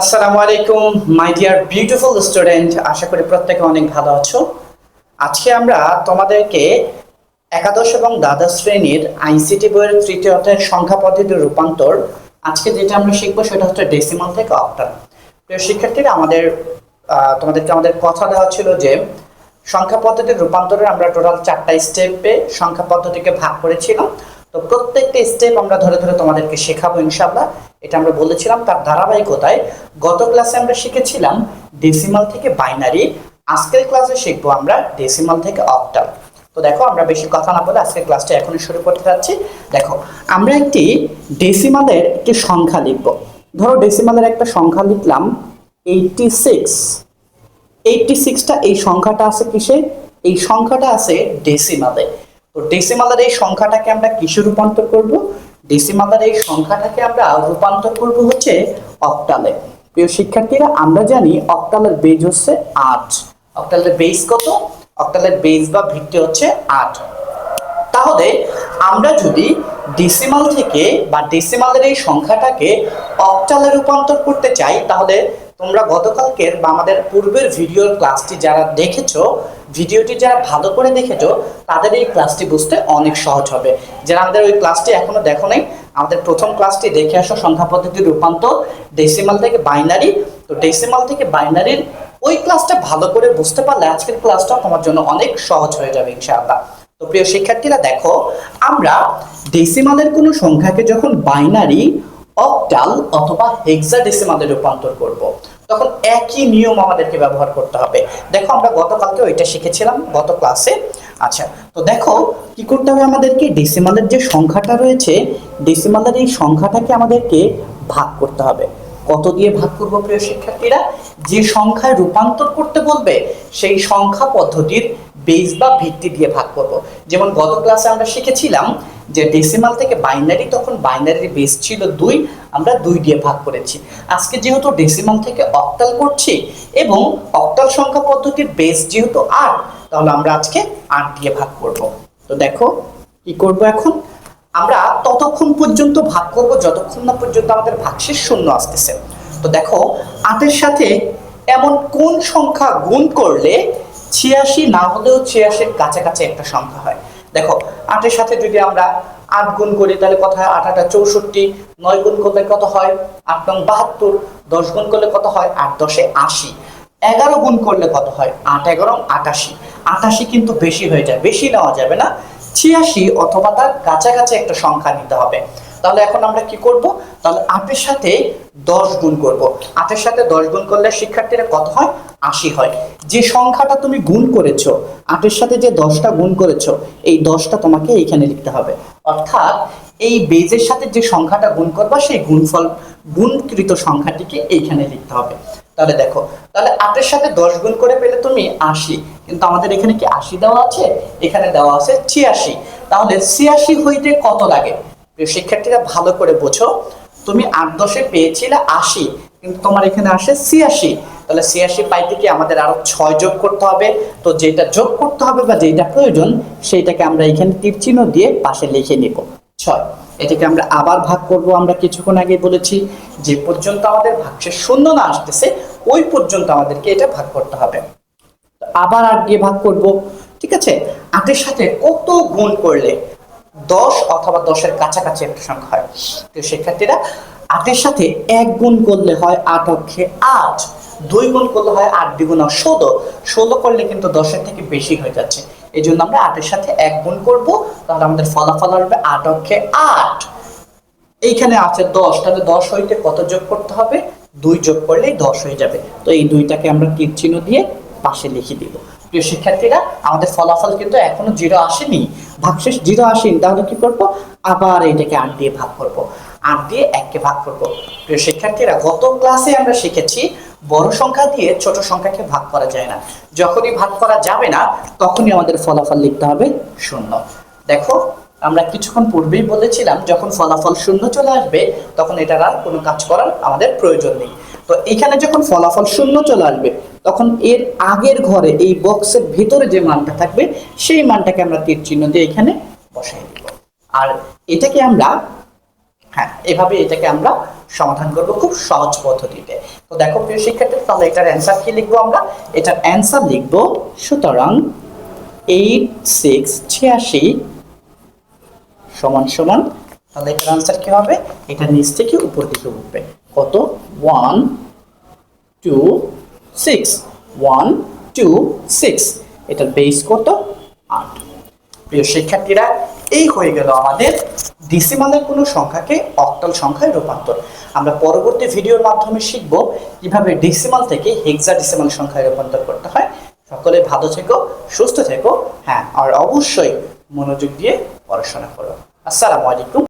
আসসালামু আলাইকুম my dear beautiful student, আশা করি প্রত্যেকে অনেক ভালো আছো। আজকে আমরা তোমাদেরকে একাদশ এবং দ্বাদশ শ্রেণীর আইসিটি বইয়ের তৃতীয় অধ্যায়ের সংখ্যা পদ্ধতির রূপান্তর আজকে যেটা আমরা শিখবো সেটা হচ্ছে ডেসিমাল থেকে অক্টাল। প্রিয় শিক্ষার্থীরা, তোমাদেরকে আমাদের কথা দেওয়া ছিল যে সংখ্যা পদ্ধতির রূপান্তরের আমরা টোটাল 4টা স্টেপে সংখ্যা পদ্ধতিকে ভাগ করেছিলাম। তো প্রত্যেকটা স্টেপ আমরা ধরে ধরে তোমাদেরকে শেখাবো ইনশাআল্লাহ, এটা আমরা বলেছিলাম। তার ধারাবাহিকতায় গত ক্লাসে আমরা শিখেছিলাম ডেসিমাল থেকে বাইনারি, আজকের ক্লাসে শিখবো আমরা ডেসিমাল থেকে অক্টাল। তো দেখো, আমরা বেশি কথা না বলে আজকের ক্লাসটা এখনই শুরু করতে যাচ্ছি। দেখো, আমরা একটি ডেসিমালের একটি সংখ্যা লিখব। ধরো ডেসিমালের একটা সংখ্যা লিখলাম 86। 86টা এই সংখ্যাটা আছে কিসে? এই সংখ্যাটা আছে ডেসিমালে। তো ডেসিমালের এই সংখ্যাটাকে আমরা কিসে রূপান্তর করব? ডেসিমালের এই সংখ্যাটাকে আমরা রূপান্তর করব হচ্ছে অক্টালে। প্রিয় শিক্ষার্থীরা, আমরা জানি অক্টালের বেজ হচ্ছে 8। অক্টালের বেজ কত? অক্টালের বেজ বা ভিত্তি হচ্ছে 8। তাহলে আমরা যদি ডেসিমাল থেকে বা ডেসিমালের এই সংখ্যাটাকে অক্টালে রূপান্তর করতে চাই, তাহলে তোমরা গতকালকের বা আমাদের পূর্বের ভিডিওর ক্লাসটি যারা দেখেছো, ভিডিওটি যারা ভালো করে দেখেছো, তাদের এই ক্লাসটি বুঝতে অনেক সহজ হবে। যারা আমাদের ওই ক্লাসটি এখনো দেখো নাই, আমাদের প্রথম ক্লাসটি দেখে আসো, সংখ্যা পদ্ধতির রূপান্তর ডেসিমাল থেকে বাইনারি। তো ডেসিমাল থেকে বাইনারির ওই ক্লাসটা ভালো করে বুঝতে পারলে আজকের ক্লাসটা তোমার জন্য অনেক সহজ হয়ে যাবে ইনশাআল্লাহ। তো প্রিয় শিক্ষার্থীরা, দেখো, আমরা ডেসিমালের কোনো সংখ্যাকে যখন বাইনারি, অক্টাল অথবা হেক্সাডেসিমালে রূপান্তর করব, তখন একই নিয়ম আমাদেরকে ব্যবহার করতে হবে। দেখো, আমরা গতকালকে ওইটা শিখেছিলাম গত ক্লাসে। আচ্ছা, তো দেখো কি করতে হবে আমাদেরকে? ডেসিমালের যে সংখ্যাটা রয়েছে, ডেসিমালের এই সংখ্যাটাকে আমাদেরকে ভাগ করতে হবে। কত দিয়ে ভাগ করব প্রিয় শিক্ষার্থীরা? যে সংখ্যায় রূপান্তর করতে বলবে সেই সংখ্যা পদ্ধতির বেস বা ভিত্তি দিয়ে ভাগ করব। যেমন গত ক্লাসে আমরা শিখেছিলাম যে ডেসিমাল থেকে বাইনারি, তখন বাইনারির বেস ছিল 2, আমরা 2 দিয়ে ভাগ করেছি। আজকে যেহেতু ডেসিমাল থেকে অক্টাল করছি এবং অক্টাল সংখ্যা পদ্ধতির বেস যেহেতু 8, তাহলে আমরা আজকে 8 দিয়ে ভাগ করব। তো দেখো কি করব এখন? আমরা ততক্ষণ পর্যন্ত ভাগ করব যতক্ষণ না পর্যন্ত আমাদের ভাগশেষ শূন্য আসতেছে। তো দেখো, 8-এর সাথে এমন কোন সংখ্যা গুণ করলে 86 না হলেও 86-এর কাছাকাছি একটা সংখ্যা হয়? দেখো, 8-এর সাথে যদি আমরা 8 গুণ করি তাহলে কত হয়? 8 8 64। 9 গুণ করলে কত হয়? 8 9 72। 10 গুণ করলে কত হয়? 8 10 80। 11 গুণ করলে কত হয়? 8 11 88। 88 কিন্তু বেশি হয়ে যায়, বেশি নেওয়া যাবে না। 86 অথবা তার কাছাকাছি একটা সংখ্যা নিতে হবে। তাহলে এখন আমরা কি করব? তাহলে 8-এর সাথে 10 গুণ করব। 8-এর সাথে 10 গুণ করলে শিক্ষার্থীরা কত হয়? 80 হয়। যে সংখ্যাটা তুমি গুণ করেছো, 8-এর সাথে যে 10টা গুণ করেছো, এই 10টা তোমাকে এইখানে লিখতে হবে। অর্থাৎ এই বেজের সাথে যে সংখ্যাটা গুণ করবা, সেই গুণকৃত সংখ্যাটিকে এইখানে লিখতে হবে। তাহলে দেখো, তাহলে 8-এর সাথে 10 গুণ করে পেলে তুমি 80, কিন্তু আমাদের এখানে কি 80 দেওয়া আছে? এখানে দেওয়া আছে 86। তাহলে 86 হইতে কত লাগে? শিক্ষার্থীরা ভালো করে বোঝো, তুমি 8 10-এ পেয়েছিলে 80, কিন্তু তোমার এখানে আসে 86। তাহলে 86 পাইতে কি আমাদের আরো 6 যোগ করতে হবে। তো যেটা যোগ করতে হবে বা যেটা প্রয়োজন, সেইটাকে আমরা এখানে তীর চিহ্ন দিয়ে পাশে লিখে নিব 6। এটাকে আমরা আবার ভাগ করব। আমরা কিছুক্ষণ আগে বলেছি যে পর্যন্ত আমাদের ভাগশেষ শূন্য না আসতেছে, ওই পর্যন্ত আমাদেরকে এটা ভাগ করতে হবে। আবার 8 দিয়ে ভাগ করব। ঠিক আছে, 8-এর সাথে কত গুণ করলে 10 অথবা 10-এর কাছাকাছি একটা সংখ্যা হয়? তো শিক্ষার্থীরা, 8-এর সাথে 1 গুণ করলে হয় 8 অক্ষে 8। 2 গুণ করলে হয় 8 দ্বিগুণ 16। 16 করলে কিন্তু 10-এর থেকে বেশি হয়ে যাচ্ছে। এই জন্য আমরা 8-এর সাথে 1 গুণ করব, তাহলে আমাদের ফলাফল আসবে 8 অক্ষে 8। এইখানে আছে 10, তাহলে 10 হইতে কত যোগ করতে হবে? 2 যোগ করলেই 10 হয়ে যাবে। তো এই 2টাকে আমরা তীর চিহ্ন দিয়ে পাশে লিখে দিব। প্রিয় শিক্ষার্থীরা, আমাদের ফলাফল কিন্তু এখনো 0 আসেনি, ভাগশেষ 0 আসেনি। তাহলে কি করব? আবার এটাকে 8 দিয়ে ভাগ করব। 8 দিয়ে 1কে ভাগ করব। প্রিয় শিক্ষার্থীরা, গত ক্লাসে আমরা শিখেছি বড় সংখ্যা দিয়ে ছোট সংখ্যাকে ভাগ করা যায় না। যখনই ভাগ করা যাবে না, তখনই আমাদের ফলাফল লিখতে হবে 0। দেখো, আমরা কিছুক্ষণ পূর্বেই বলেছিলাম যখন ফলাফল 0 চলে আসবে, তখন এটার আর কোনো কাজ করার আমাদের প্রয়োজন নেই। তো এখানে যখন ফলাফল 0 চলে আসবে, তখন এর আগের ঘরে এই বক্সের ভিতরে যে মানটা থাকবে, সেই মানটাকে আমরা তীর চিহ্ন দিয়ে এখানে বসাই দিব। আর এটাকে আমরা এভাবে এটাকে আমরা সমাধান করব খুব সহজ পদ্ধতিতে। তো দেখো প্রিয় শিক্ষার্থী, তাহলে এটার অ্যান্সার কি লিখবো আমরা? এটার অ্যান্সার লিখবো, সুতরাং 8 6 86 সমান সমান, তাহলে এটার আনসার কি হবে? এটা নিচ থেকে উপর দিকে উঠবে। কত? 1 2 6, 1 2 6। এটার বেস কত? 8। প্রিয় শিক্ষার্থীরা, এই হয়ে গেল আমাদের ডেসিমালের কোনো সংখ্যাকে অক্টাল সংখ্যায় রূপান্তর। আমরা পরবর্তী ভিডিওর মাধ্যমে শিখব কিভাবে ডেসিমাল থেকে হেক্সাডেসিমাল সংখ্যায় রূপান্তর করতে হয়। সকলে ভালো থেকো, সুস্থ থেকো, হ্যাঁ, আর অবশ্যই মনোযোগ দিয়ে পড়াশোনা করো। আসসালামু আলাইকুম।